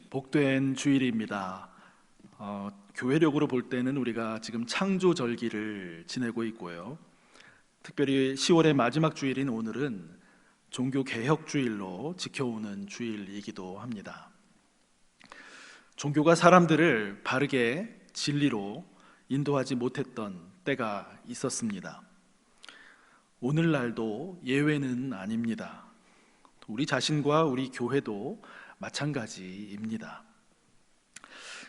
복된 주일입니다. 교회력으로 볼 때는 우리가 지금 창조절기를 지내고 있고요. 특별히 10월의 마지막 주일인 오늘은 종교개혁주일로 지켜오는 주일이기도 합니다. 종교가 사람들을 바르게 진리로 인도하지 못했던 때가 있었습니다. 오늘날도 예외는 아닙니다. 우리 자신과 우리 교회도 마찬가지입니다.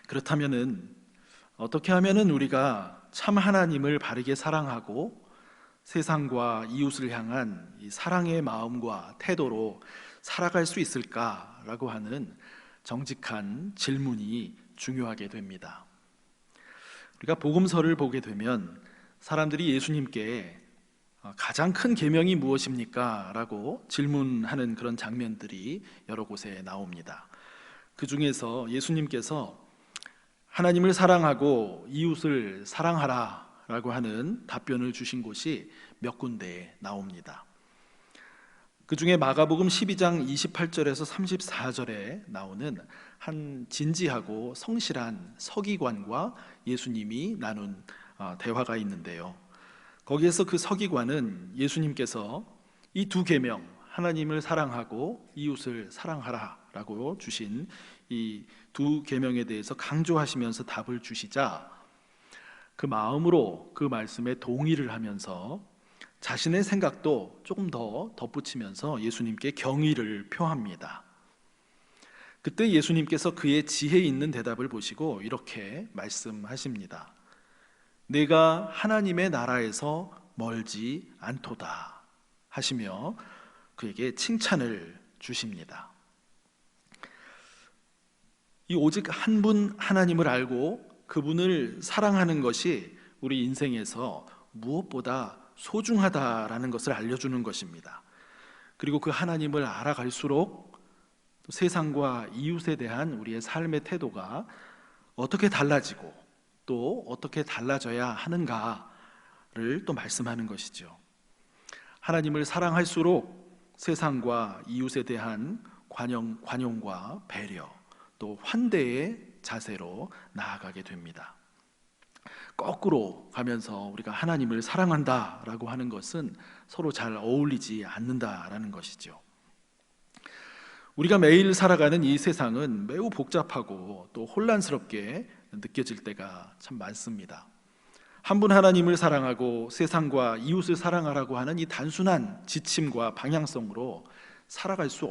그렇다면은 어떻게 하면은 우리가 참 하나님을 바르게 사랑하고 세상과 이웃을 향한 이 사랑의 마음과 태도로 살아갈 수 있을까라고 하는 정직한 질문이 중요하게 됩니다. 우리가 복음서를 보게 되면 사람들이 예수님께 가장 큰 계명이 무엇입니까? 라고 질문하는 그런 장면들이 여러 곳에 나옵니다. 그 중에서 예수님께서 하나님을 사랑하고 이웃을 사랑하라 라고 하는 답변을 주신 곳이 몇 군데 나옵니다. 그 중에 마가복음 12장 28절에서 34절에 나오는 한 진지하고 성실한 서기관과 예수님이 나눈 대화가 있는데요. 거기에서 그 서기관은 예수님께서 이 두 계명, 하나님을 사랑하고 이웃을 사랑하라 라고 주신 이 두 계명에 대해서 강조하시면서 답을 주시자 그 마음으로 그 말씀에 동의를 하면서 자신의 생각도 조금 더 덧붙이면서 예수님께 경의를 표합니다. 그때 예수님께서 그의 지혜 있는 대답을 보시고 이렇게 말씀하십니다. 내가 하나님의 나라에서 멀지 않도다 하시며 그에게 칭찬을 주십니다. 이 오직 한 분 하나님을 알고 그분을 사랑하는 것이 우리 인생에서 무엇보다 소중하다라는 것을 알려주는 것입니다. 그리고 그 하나님을 알아갈수록 또 세상과 이웃에 대한 우리의 삶의 태도가 어떻게 달라지고 또 어떻게 달라져야 하는가를 또 말씀하는 것이죠. 하나님을 사랑할수록 세상과 이웃에 대한 관용과 배려 또 환대의 자세로 나아가게 됩니다. 거꾸로 가면서 우리가 하나님을 사랑한다라고 하는 것은 서로 잘 어울리지 않는다라는 것이죠. 우리가 매일 살아가는 이 세상은 매우 복잡하고 또 혼란스럽게 느껴질 때가 참 많습니다. 한 분 하나님을 사랑하고 세상과 이웃을 사랑하라고 하는 이 단순한 지침과 방향성으로 살아갈 수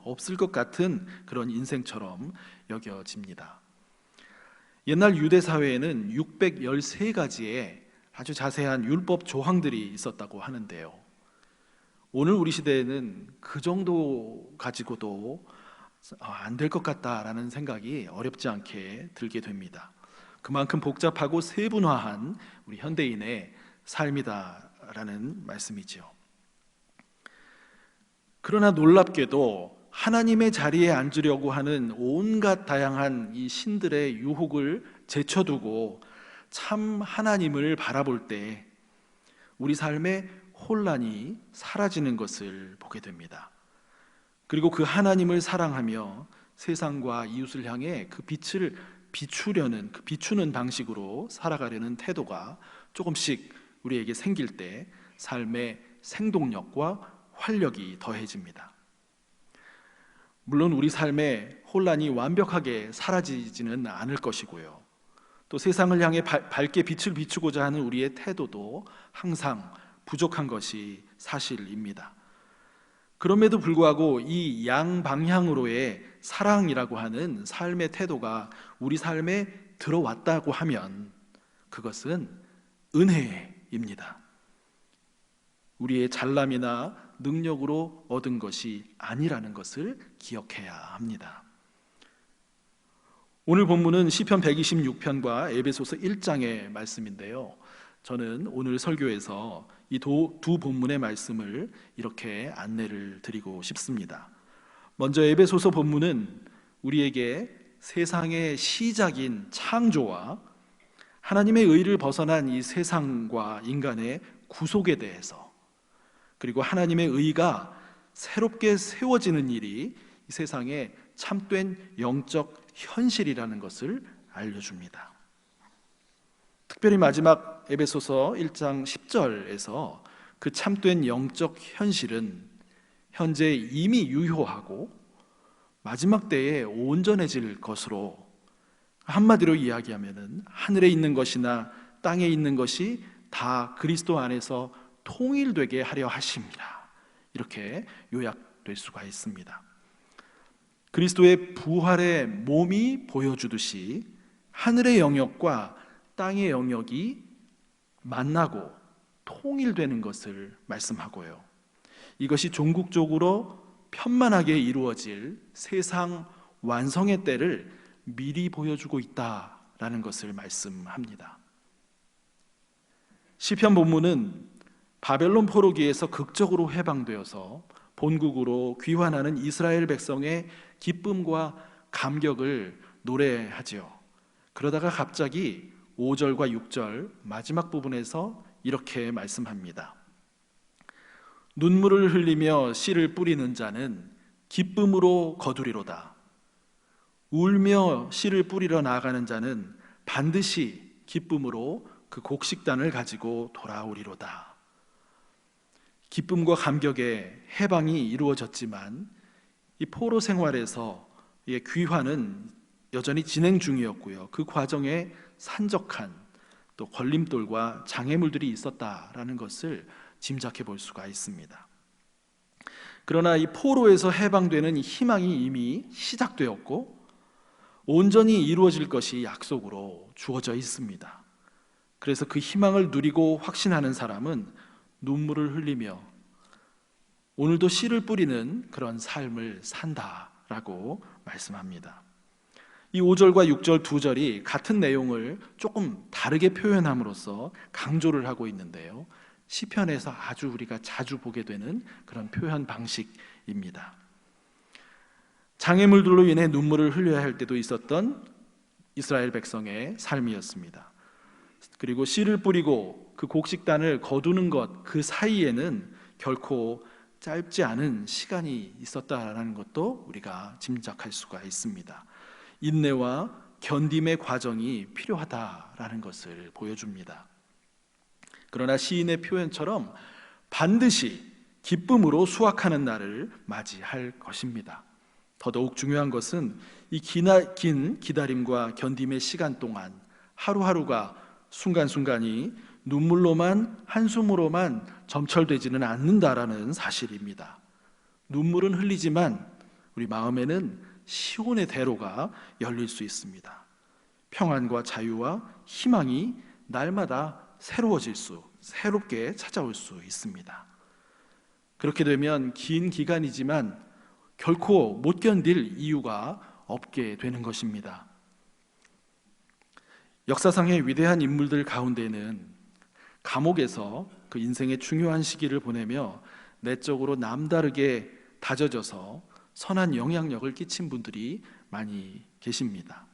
없을 것 같은 그런 인생처럼 여겨집니다. 옛날 유대 사회에는 613가지의 아주 자세한 율법 조항들이 있었다고 하는데요. 오늘 우리 시대에는 그 정도 가지고도 안 될 것 같다라는 생각이 어렵지 않게 들게 됩니다. 그만큼 복잡하고 세분화한 우리 현대인의 삶이다라는 말씀이죠. 그러나 놀랍게도 하나님의 자리에 앉으려고 하는 온갖 다양한 이 신들의 유혹을 제쳐두고 참 하나님을 바라볼 때 우리 삶의 혼란이 사라지는 것을 보게 됩니다. 그리고 그 하나님을 사랑하며 세상과 이웃을 향해 그 빛을 비추는 방식으로 살아가려는 태도가 조금씩 우리에게 생길 때 삶의 생동력과 활력이 더해집니다. 물론 우리 삶의 혼란이 완벽하게 사라지지는 않을 것이고요. 또 세상을 향해 밝게 빛을 비추고자 하는 우리의 태도도 항상 부족한 것이 사실입니다. 그럼에도 불구하고 이 양방향으로의 사랑이라고 하는 삶의 태도가 우리 삶에 들어왔다고 하면 그것은 은혜입니다. 우리의 잘남이나 능력으로 얻은 것이 아니라는 것을 기억해야 합니다. 오늘 본문은 시편 126편과 에베소서 1장의 말씀인데요. 저는 오늘 설교에서 이 두 본문의 말씀을 이렇게 안내를 드리고 싶습니다. 먼저 에베소서 본문은 우리에게 세상의 시작인 창조와 하나님의 의를 벗어난 이 세상과 인간의 구속에 대해서, 그리고 하나님의 의가 새롭게 세워지는 일이 이 세상에 참된 영적 현실이라는 것을 알려줍니다. 특별히 마지막 에베소서 1장 10절에서 그 참된 영적 현실은 현재 이미 유효하고 마지막 때에 온전해질 것으로, 한마디로 이야기하면은 하늘에 있는 것이나 땅에 있는 것이 다 그리스도 안에서 통일되게 하려 하심이라, 이렇게 요약될 수가 있습니다. 그리스도의 부활의 몸이 보여주듯이 하늘의 영역과 땅의 영역이 만나고 통일되는 것을 말씀하고요, 이것이 종국적으로 편만하게 이루어질 세상 완성의 때를 미리 보여주고 있다라는 것을 말씀합니다. 시편 본문은 바벨론 포로기에서 극적으로 해방되어서 본국으로 귀환하는 이스라엘 백성의 기쁨과 감격을 노래하지요. 그러다가 갑자기 5절과 6절 마지막 부분에서 이렇게 말씀합니다. 눈물을 흘리며 씨를 뿌리는 자는 기쁨으로 거두리로다. 울며 씨를 뿌리러 나아가는 자는 반드시 기쁨으로 그 곡식단을 가지고 돌아오리로다. 기쁨과 감격의 해방이 이루어졌지만 이 포로 생활에서 귀환은 여전히 진행 중이었고요, 그 과정에 산적한 또 걸림돌과 장애물들이 있었다라는 것을 짐작해 볼 수가 있습니다. 그러나 이 포로에서 해방되는 희망이 이미 시작되었고 온전히 이루어질 것이 약속으로 주어져 있습니다. 그래서 그 희망을 누리고 확신하는 사람은 눈물을 흘리며 오늘도 씨를 뿌리는 그런 삶을 산다라고 말씀합니다. 이 5절과 6절 두 절이 같은 내용을 조금 다르게 표현함으로써 강조를 하고 있는데요, 시편에서 아주 우리가 자주 보게 되는 그런 표현 방식입니다. 장애물들로 인해 눈물을 흘려야 할 때도 있었던 이스라엘 백성의 삶이었습니다. 그리고 씨를 뿌리고 그 곡식단을 거두는 것, 그 사이에는 결코 짧지 않은 시간이 있었다라는 것도 우리가 짐작할 수가 있습니다. 인내와 견딤의 과정이 필요하다라는 것을 보여줍니다. 그러나 시인의 표현처럼 반드시 기쁨으로 수확하는 날을 맞이할 것입니다. 더더욱 중요한 것은 이 긴 기다림과 견딤의 시간 동안 하루하루가 순간순간이 눈물로만, 한숨으로만 점철되지는 않는다라는 사실입니다. 눈물은 흘리지만 우리 마음에는 시온의 대로가 열릴 수 있습니다. 평안과 자유와 희망이 날마다 새롭게 찾아올 수 있습니다. 그렇게 되면 긴 기간이지만 결코 못 견딜 이유가 없게 되는 것입니다. 역사상의 위대한 인물들 가운데는 감옥에서 그 인생의 중요한 시기를 보내며 내적으로 남다르게 다져져서 선한 영향력을 끼친 분들이 많이 계십니다.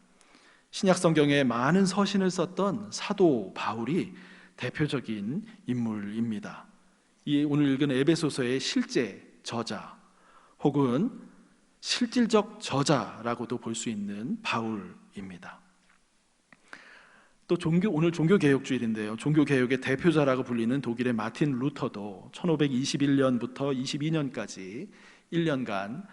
신약 성경에 많은 서신을 썼던 사도 바울이 대표적인 인물입니다. 이 오늘 읽은 에베소서의 실제 저자 혹은 실질적 저자라고도 볼 수 있는 바울입니다. 또 오늘 종교개혁주일인데요, 종교개혁의 대표자라고 불리는 독일의 마틴 루터도 1521년부터 22년까지 1년간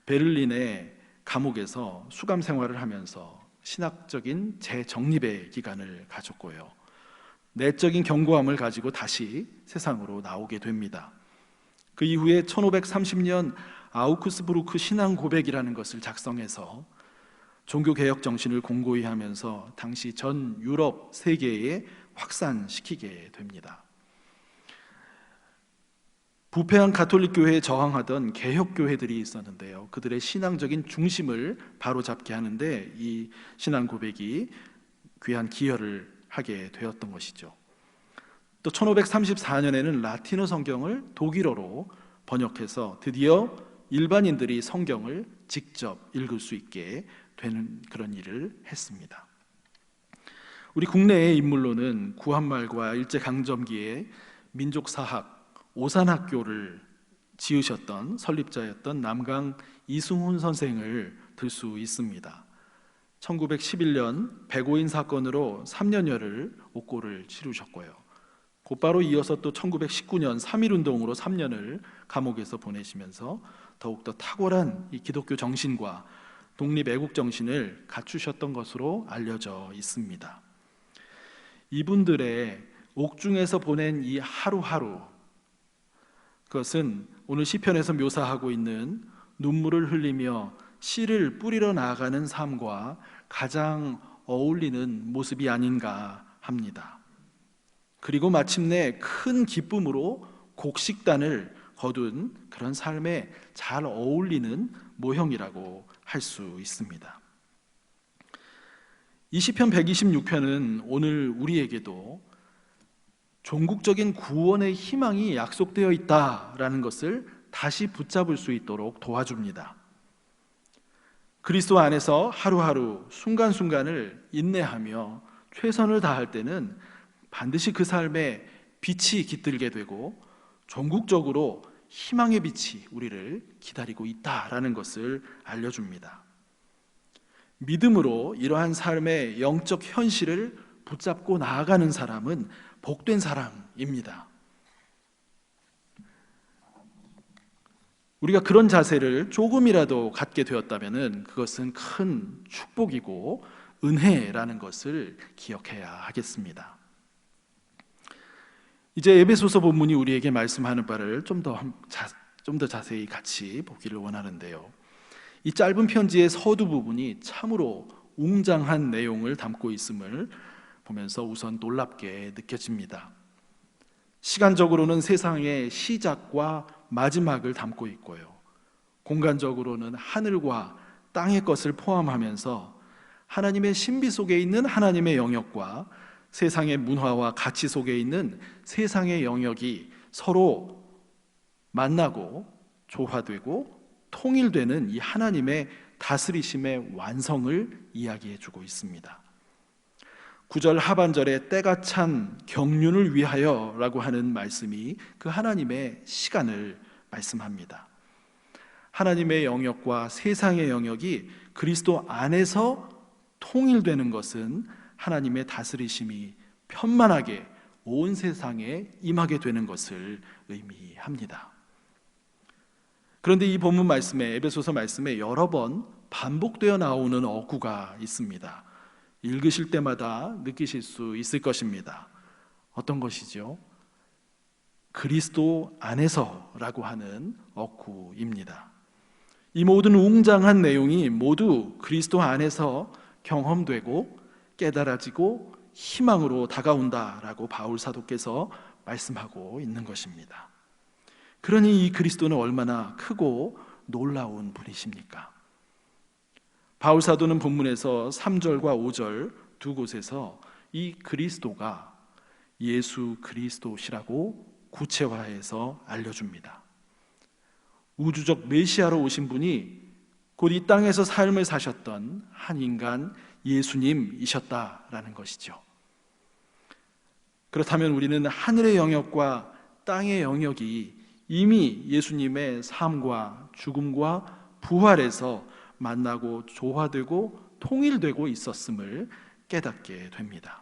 베를린의 감옥에서 수감 생활을 하면서 신학적인 재정립의 기간을 가졌고요, 내적인 견고함을 가지고 다시 세상으로 나오게 됩니다. 그 이후에 1530년 아우크스부르크 신앙 고백이라는 것을 작성해서 종교개혁 정신을 공고히 하면서 당시 전 유럽 세계에 확산시키게 됩니다. 부패한 가톨릭 교회에 저항하던 개혁 교회들이 있었는데요, 그들의 신앙적인 중심을 바로잡게 하는데 이 신앙 고백이 귀한 기여를 하게 되었던 것이죠. 또 1534년에는 라틴어 성경을 독일어로 번역해서 드디어 일반인들이 성경을 직접 읽을 수 있게 되는 그런 일을 했습니다. 우리 국내의 인물로는 구한말과 일제강점기에 민족사학 오산학교를 지으셨던 설립자였던 남강 이승훈 선생을 들 수 있습니다. 1911년 백오인 사건으로 3년여를 옥고를 치르셨고요. 곧바로 이어서 또 1919년 3.1운동으로 3년을 감옥에서 보내시면서 더욱더 탁월한 이 기독교 정신과 독립애국 정신을 갖추셨던 것으로 알려져 있습니다. 이분들의 옥중에서 보낸 이 하루하루, 그것은 오늘 시편에서 묘사하고 있는 눈물을 흘리며 씨를 뿌리러 나아가는 삶과 가장 어울리는 모습이 아닌가 합니다. 그리고 마침내 큰 기쁨으로 곡식단을 거둔 그런 삶에 잘 어울리는 모형이라고 할 수 있습니다. 이 시편 126편은 오늘 우리에게도 종국적인 구원의 희망이 약속되어 있다라는 것을 다시 붙잡을 수 있도록 도와줍니다. 그리스도 안에서 하루하루 순간순간을 인내하며 최선을 다할 때는 반드시 그 삶에 빛이 깃들게 되고 종국적으로 희망의 빛이 우리를 기다리고 있다라는 것을 알려줍니다. 믿음으로 이러한 삶의 영적 현실을 붙잡고 나아가는 사람은 복된 사람입니다. 우리가 그런 자세를 조금이라도 갖게 되었다면 그것은 큰 축복이고 은혜라는 것을 기억해야 하겠습니다. 이제 에베소서 본문이 우리에게 말씀하는 바를 좀 더 자세히 같이 보기를 원하는데요. 이 짧은 편지의 서두 부분이 참으로 웅장한 내용을 담고 있음을 보면서 우선 놀랍게 느껴집니다. 시간적으로는 세상의 시작과 마지막을 담고 있고요. 공간적으로는 하늘과 땅의 것을 포함하면서 하나님의 신비 속에 있는 하나님의 영역과 세상의 문화와 가치 속에 있는 세상의 영역이 서로 만나고 조화되고 통일되는 이 하나님의 다스리심의 완성을 이야기해주고 있습니다. 9절 하반절에 때가 찬 경륜을 위하여 라고 하는 말씀이 그 하나님의 시간을 말씀합니다. 하나님의 영역과 세상의 영역이 그리스도 안에서 통일되는 것은 하나님의 다스리심이 편만하게 온 세상에 임하게 되는 것을 의미합니다. 그런데 이 본문 말씀에, 에베소서 말씀에 여러 번 반복되어 나오는 어구가 있습니다. 읽으실 때마다 느끼실 수 있을 것입니다. 어떤 것이죠? 그리스도 안에서라고 하는 어구입니다. 이 모든 웅장한 내용이 모두 그리스도 안에서 경험되고 깨달아지고 희망으로 다가온다라고 바울 사도께서 말씀하고 있는 것입니다. 그러니 이 그리스도는 얼마나 크고 놀라운 분이십니까? 바울 사도는 본문에서 3절과 5절 두 곳에서 이 그리스도가 예수 그리스도시라고 구체화해서 알려줍니다. 우주적 메시아로 오신 분이 곧 이 땅에서 삶을 사셨던 한 인간 예수님이셨다라는 것이죠. 그렇다면 우리는 하늘의 영역과 땅의 영역이 이미 예수님의 삶과 죽음과 부활에서 만나고 조화되고 통일되고 있었음을 깨닫게 됩니다.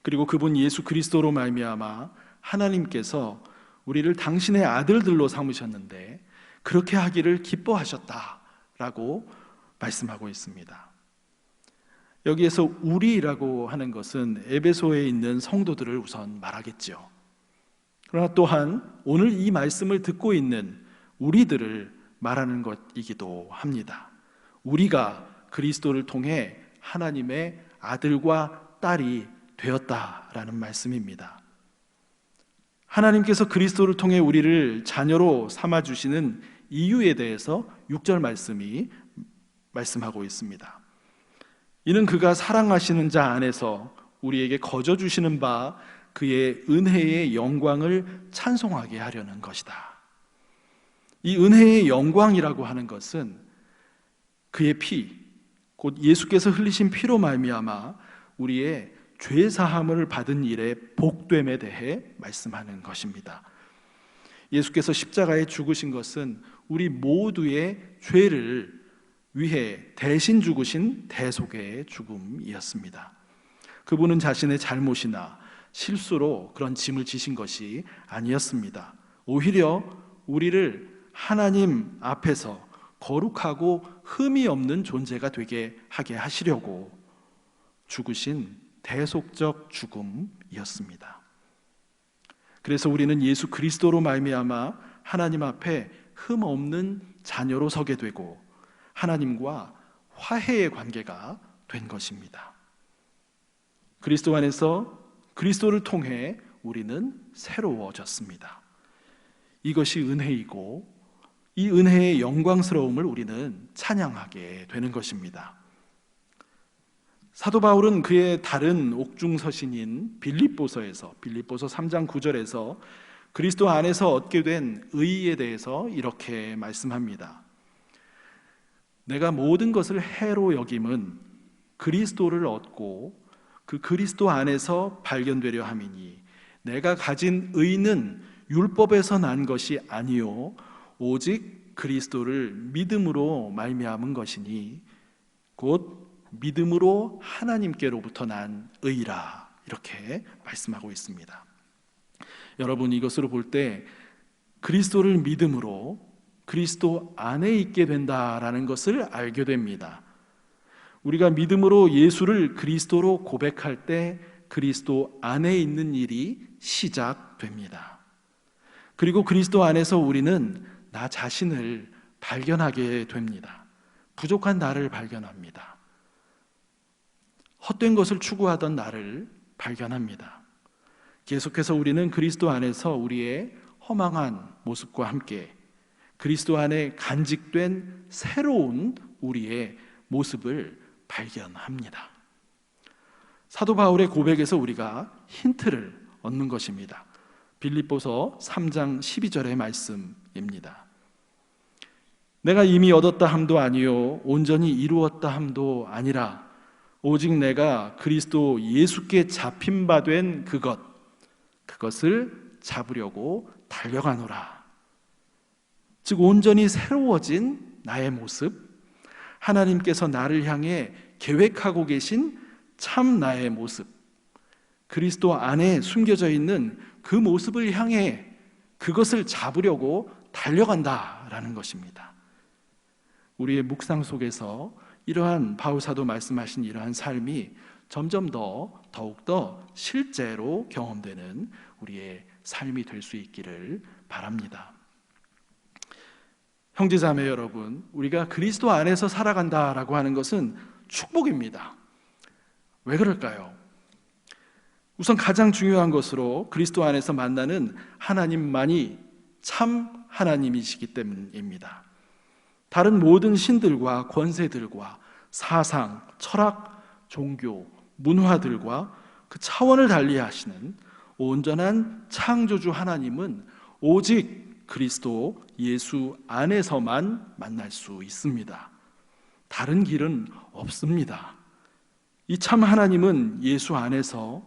그리고 그분 예수 그리스도로 말미암아 하나님께서 우리를 당신의 아들들로 삼으셨는데 그렇게 하기를 기뻐하셨다라고 말씀하고 있습니다. 여기에서 우리라고 하는 것은 에베소에 있는 성도들을 우선 말하겠죠. 그러나 또한 오늘 이 말씀을 듣고 있는 우리들을 말하는 것이기도 합니다. 우리가 그리스도를 통해 하나님의 아들과 딸이 되었다라는 말씀입니다. 하나님께서 그리스도를 통해 우리를 자녀로 삼아주시는 이유에 대해서 6절 말씀이 말씀하고 있습니다. 이는 그가 사랑하시는 자 안에서 우리에게 거저 주시는 바 그의 은혜의 영광을 찬송하게 하려는 것이다. 이 은혜의 영광이라고 하는 것은 그의 피, 곧 예수께서 흘리신 피로 말미암아 우리의 죄 사함을 받은 일의 복됨에 대해 말씀하는 것입니다. 예수께서 십자가에 죽으신 것은 우리 모두의 죄를 위해 대신 죽으신 대속의 죽음이었습니다. 그분은 자신의 잘못이나 실수로 그런 짐을 지신 것이 아니었습니다. 오히려 우리를 하나님 앞에서 거룩하고 흠이 없는 존재가 되게 하게 하시려고 죽으신 대속적 죽음이었습니다. 그래서 우리는 예수 그리스도로 말미암아 하나님 앞에 흠 없는 자녀로 서게 되고 하나님과 화해의 관계가 된 것입니다. 그리스도 안에서 그리스도를 통해 우리는 새로워졌습니다. 이것이 은혜이고 이 은혜의 영광스러움을 우리는 찬양하게 되는 것입니다. 사도 바울은 그의 다른 옥중서신인 빌립보서 3장 9절에서 그리스도 안에서 얻게 된 의에 대해서 이렇게 말씀합니다. 내가 모든 것을 해로 여김은 그리스도를 얻고 그 그리스도 안에서 발견되려 함이니 내가 가진 의는 율법에서 난 것이 아니요 오직 그리스도를 믿음으로 말미암은 것이니 곧 믿음으로 하나님께로부터 난 의라, 이렇게 말씀하고 있습니다. 여러분, 이것으로 볼 때 그리스도를 믿음으로 그리스도 안에 있게 된다라는 것을 알게 됩니다. 우리가 믿음으로 예수를 그리스도로 고백할 때 그리스도 안에 있는 일이 시작됩니다. 그리고 그리스도 안에서 우리는 나 자신을 발견하게 됩니다. 부족한 나를 발견합니다. 헛된 것을 추구하던 나를 발견합니다. 계속해서 우리는 그리스도 안에서 우리의 허망한 모습과 함께 그리스도 안에 간직된 새로운 우리의 모습을 발견합니다. 사도 바울의 고백에서 우리가 힌트를 얻는 것입니다. 빌립보서 3장 12절의 말씀입니다. 내가 이미 얻었다 함도 아니요 온전히 이루었다 함도 아니라 오직 내가 그리스도 예수께 잡힌 바 된 그것을 잡으려고 달려가노라. 즉 온전히 새로워진 나의 모습, 하나님께서 나를 향해 계획하고 계신 참 나의 모습, 그리스도 안에 숨겨져 있는 그 모습을 향해 그것을 잡으려고 달려간다라는 것입니다. 우리의 묵상 속에서 이러한 바울사도 말씀하신 이러한 삶이 점점 더욱더 실제로 경험되는 우리의 삶이 될 수 있기를 바랍니다. 형제자매 여러분, 우리가 그리스도 안에서 살아간다라고 하는 것은 축복입니다. 왜 그럴까요? 우선 가장 중요한 것으로 그리스도 안에서 만나는 하나님만이 참 하나님이시기 때문입니다. 다른 모든 신들과 권세들과 사상, 철학, 종교, 문화들과 그 차원을 달리하시는 온전한 창조주 하나님은 오직 그리스도 예수 안에서만 만날 수 있습니다. 다른 길은 없습니다. 이 참 하나님은 예수 안에서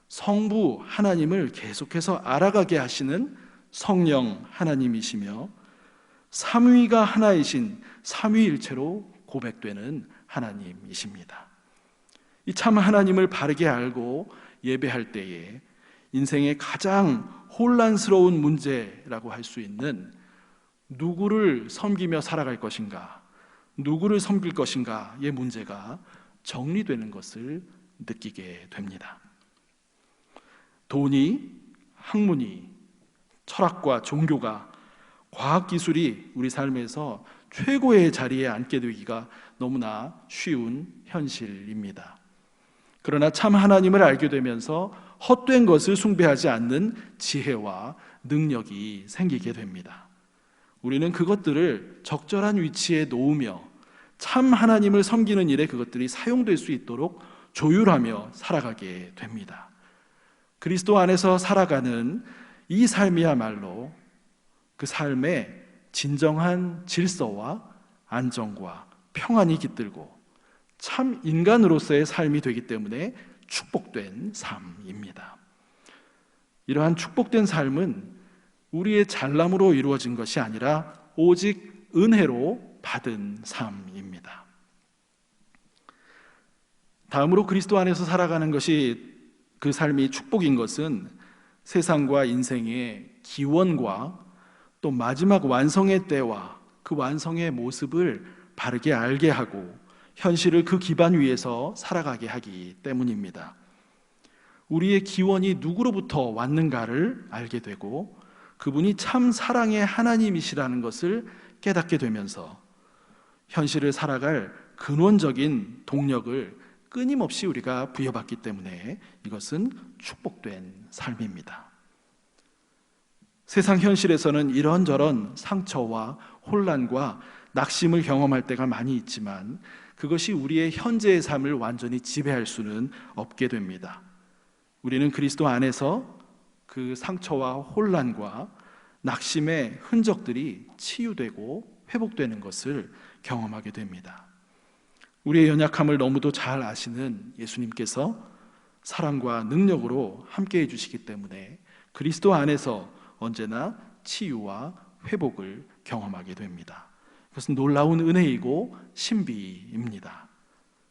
성부 하나님을 계속해서 알아가게 하시는 성령 하나님이시며 삼위가 하나이신 삼위일체로 고백되는 하나님이십니다. 이 참 하나님을 바르게 알고 예배할 때에 인생의 가장 혼란스러운 문제라고 할 수 있는 누구를 섬기며 살아갈 것인가, 누구를 섬길 것인가의 문제가 정리되는 것을 느끼게 됩니다. 돈이, 학문이, 철학과 종교가, 과학기술이 우리 삶에서 최고의 자리에 앉게 되기가 너무나 쉬운 현실입니다. 그러나 참 하나님을 알게 되면서 헛된 것을 숭배하지 않는 지혜와 능력이 생기게 됩니다. 우리는 그것들을 적절한 위치에 놓으며 참 하나님을 섬기는 일에 그것들이 사용될 수 있도록 조율하며 살아가게 됩니다. 그리스도 안에서 살아가는 이 삶이야말로 그 삶에 진정한 질서와 안정과 평안이 깃들고 참 인간으로서의 삶이 되기 때문에 축복된 삶입니다. 이러한 축복된 삶은 우리의 잘남으로 이루어진 것이 아니라 오직 은혜로 받은 삶입니다. 다음으로 그리스도 안에서 살아가는 것이, 그 삶이 축복인 것은 세상과 인생의 기원과 또 마지막 완성의 때와 그 완성의 모습을 바르게 알게 하고 현실을 그 기반 위에서 살아가게 하기 때문입니다. 우리의 기원이 누구로부터 왔는가를 알게 되고 그분이 참 사랑의 하나님이시라는 것을 깨닫게 되면서 현실을 살아갈 근원적인 동력을 끊임없이 우리가 부여받기 때문에 이것은 축복된 삶입니다. 세상 현실에서는 이런저런 상처와 혼란과 낙심을 경험할 때가 많이 있지만 그것이 우리의 현재의 삶을 완전히 지배할 수는 없게 됩니다. 우리는 그리스도 안에서 그 상처와 혼란과 낙심의 흔적들이 치유되고 회복되는 것을 경험하게 됩니다. 우리의 연약함을 너무도 잘 아시는 예수님께서 사랑과 능력으로 함께 해주시기 때문에 그리스도 안에서 언제나 치유와 회복을 경험하게 됩니다. 그것은 놀라운 은혜이고 신비입니다.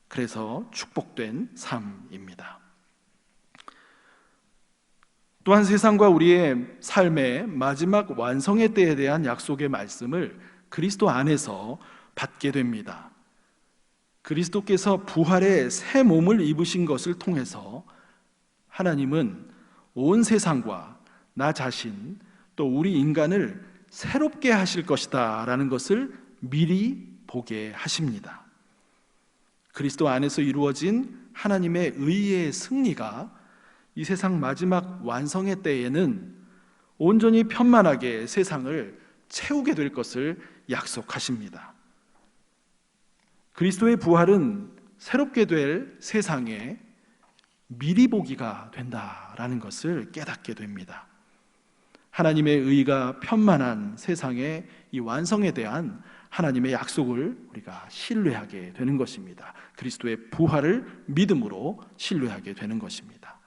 그래서 축복된 삶입니다. 또한 세상과 우리의 삶의 마지막 완성의 때에 대한 약속의 말씀을 그리스도 안에서 받게 됩니다. 그리스도께서 부활의 새 몸을 입으신 것을 통해서 하나님은 온 세상과 나 자신 또 우리 인간을 새롭게 하실 것이다 라는 것을 미리 보게 하십니다. 그리스도 안에서 이루어진 하나님의 의의 승리가 이 세상 마지막 완성의 때에는 온전히 편만하게 세상을 채우게 될 것을 약속하십니다. 그리스도의 부활은 새롭게 될 세상에 미리 보기가 된다라는 것을 깨닫게 됩니다. 하나님의 의가 편만한 세상의 이 완성에 대한 하나님의 약속을 우리가 신뢰하게 되는 것입니다. 그리스도의 부활을 믿음으로 신뢰하게 되는 것입니다.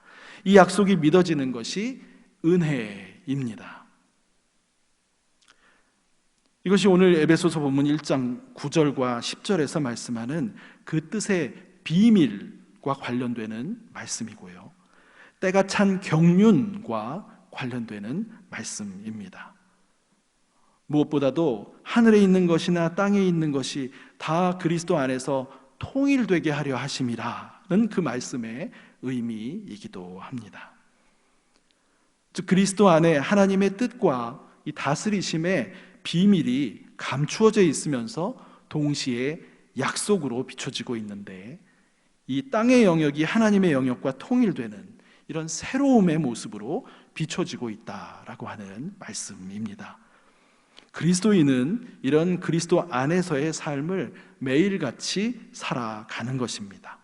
이 약속이 믿어지는 것이 은혜입니다. 이것이 오늘 에베소서 본문 1장 9절과 10절에서 말씀하는 그 뜻의 비밀과 관련되는 말씀이고요, 때가 찬 경륜과 관련되는 말씀입니다. 무엇보다도 하늘에 있는 것이나 땅에 있는 것이 다 그리스도 안에서 통일되게 하려 하심이라는 그 말씀의 의미이기도 합니다. 즉 그리스도 안에 하나님의 뜻과 이 다스리심의 비밀이 감추어져 있으면서 동시에 약속으로 비춰지고 있는데, 이 땅의 영역이 하나님의 영역과 통일되는 이런 새로움의 모습으로 비춰지고 있다라고 하는 말씀입니다. 그리스도인은 이런 그리스도 안에서의 삶을 매일같이 살아가는 것입니다.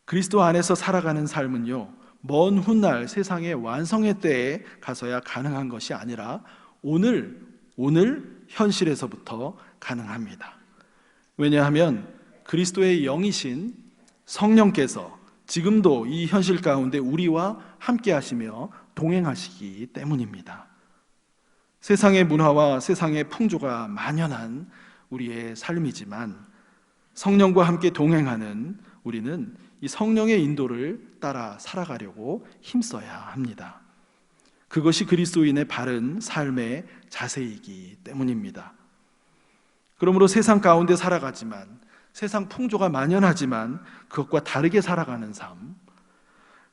그리스도 안에서 살아가는 삶은요, 먼 훗날 세상의 완성의 때에 가서야 가능한 것이 아니라 오늘 현실에서부터 가능합니다. 왜냐하면 그리스도의 영이신 성령께서 지금도 이 현실 가운데 우리와 함께 하시며 동행하시기 때문입니다. 세상의 문화와 세상의 풍조가 만연한 우리의 삶이지만 성령과 함께 동행하는 우리는 이 성령의 인도를 따라 살아가려고 힘써야 합니다. 그것이 그리스도인의 바른 삶의 자세이기 때문입니다. 그러므로 세상 가운데 살아가지만, 세상 풍조가 만연하지만 그것과 다르게 살아가는 삶,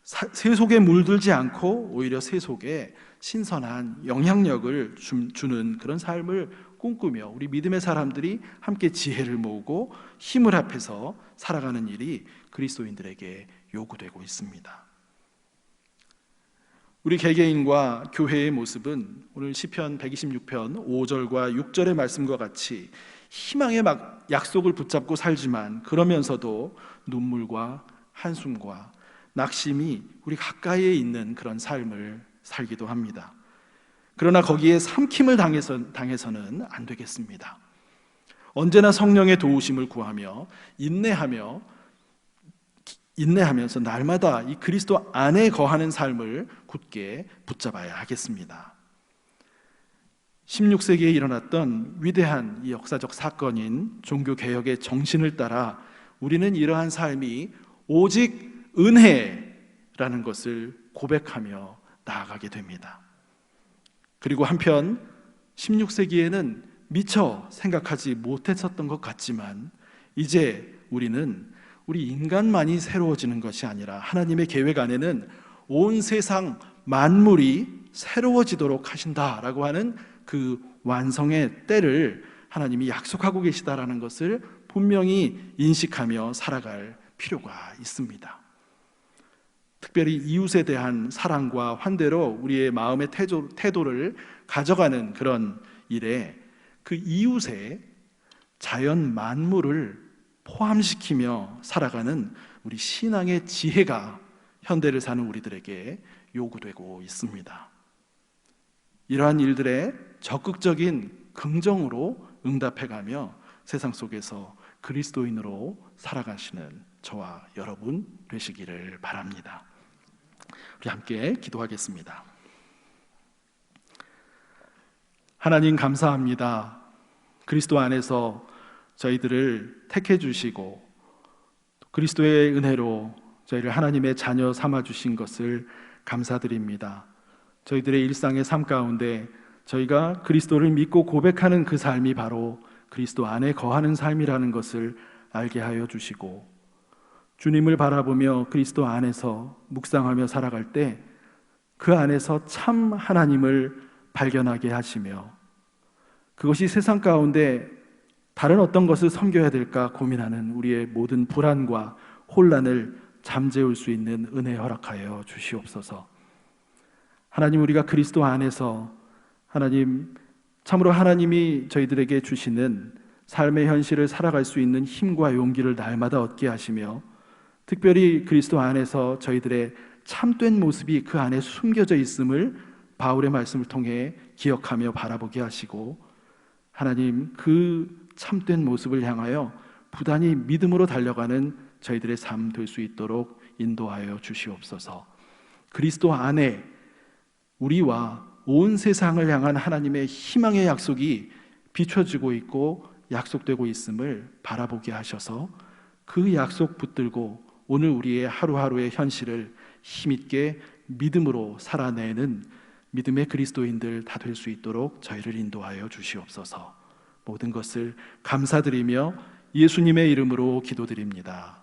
세속에 물들지 않고 오히려 세속에 신선한 영향력을 주는 그런 삶을 꿈꾸며 우리 믿음의 사람들이 함께 지혜를 모으고 힘을 합해서 살아가는 일이 그리스도인들에게 요구되고 있습니다. 우리 개개인과 교회의 모습은 오늘 시편 126편 5절과 6절의 말씀과 같이 희망의 약속을 붙잡고 살지만 그러면서도 눈물과 한숨과 낙심이 우리 가까이에 있는 그런 삶을 살기도 합니다. 그러나 거기에 삼킴을 당해서는 안 되겠습니다. 언제나 성령의 도우심을 구하며 인내하면서 날마다 이 그리스도 안에 거하는 삶을 굳게 붙잡아야 하겠습니다. 16세기에 일어났던 위대한 이 역사적 사건인 종교개혁의 정신을 따라 우리는 이러한 삶이 오직 은혜라는 것을 고백하며 나아가게 됩니다. 그리고 한편 16세기에는 미처 생각하지 못했었던 것 같지만 이제 우리는 우리 인간만이 새로워지는 것이 아니라 하나님의 계획 안에는 온 세상 만물이 새로워지도록 하신다라고 하는 그 완성의 때를 하나님이 약속하고 계시다라는 것을 분명히 인식하며 살아갈 필요가 있습니다. 특별히 이웃에 대한 사랑과 환대로 우리의 마음의 태도를 가져가는 그런 일에 그 이웃의 자연 만물을 포함시키며 살아가는 우리 신앙의 지혜가 현대를 사는 우리들에게 요구되고 있습니다. 이러한 일들에 적극적인 긍정으로 응답해가며 세상 속에서 그리스도인으로 살아가시는 저와 여러분 되시기를 바랍니다. 우리 함께 기도하겠습니다. 하나님 감사합니다. 그리스도 안에서 저희들을 택해 주시고 그리스도의 은혜로 저희를 하나님의 자녀 삼아 주신 것을 감사드립니다. 저희들의 일상의 삶 가운데 저희가 그리스도를 믿고 고백하는 그 삶이 바로 그리스도 안에 거하는 삶이라는 것을 알게 하여 주시고 주님을 바라보며 그리스도 안에서 묵상하며 살아갈 때 그 안에서 참 하나님을 발견하게 하시며 그것이 세상 가운데 다른 어떤 것을 섬겨야 될까 고민하는 우리의 모든 불안과 혼란을 잠재울 수 있는 은혜 허락하여 주시옵소서. 하나님, 우리가 그리스도 안에서 하나님 참으로 하나님이 저희들에게 주시는 삶의 현실을 살아갈 수 있는 힘과 용기를 날마다 얻게 하시며 특별히 그리스도 안에서 저희들의 참된 모습이 그 안에 숨겨져 있음을 바울의 말씀을 통해 기억하며 바라보게 하시고 하나님 그 참된 모습을 향하여 부단히 믿음으로 달려가는 저희들의 삶 될 수 있도록 인도하여 주시옵소서. 그리스도 안에 우리와 온 세상을 향한 하나님의 희망의 약속이 비춰지고 있고 약속되고 있음을 바라보게 하셔서 그 약속 붙들고 오늘 우리의 하루하루의 현실을 힘있게 믿음으로 살아내는 믿음의 그리스도인들 다 될 수 있도록 저희를 인도하여 주시옵소서. 모든 것을 감사드리며 예수님의 이름으로 기도드립니다.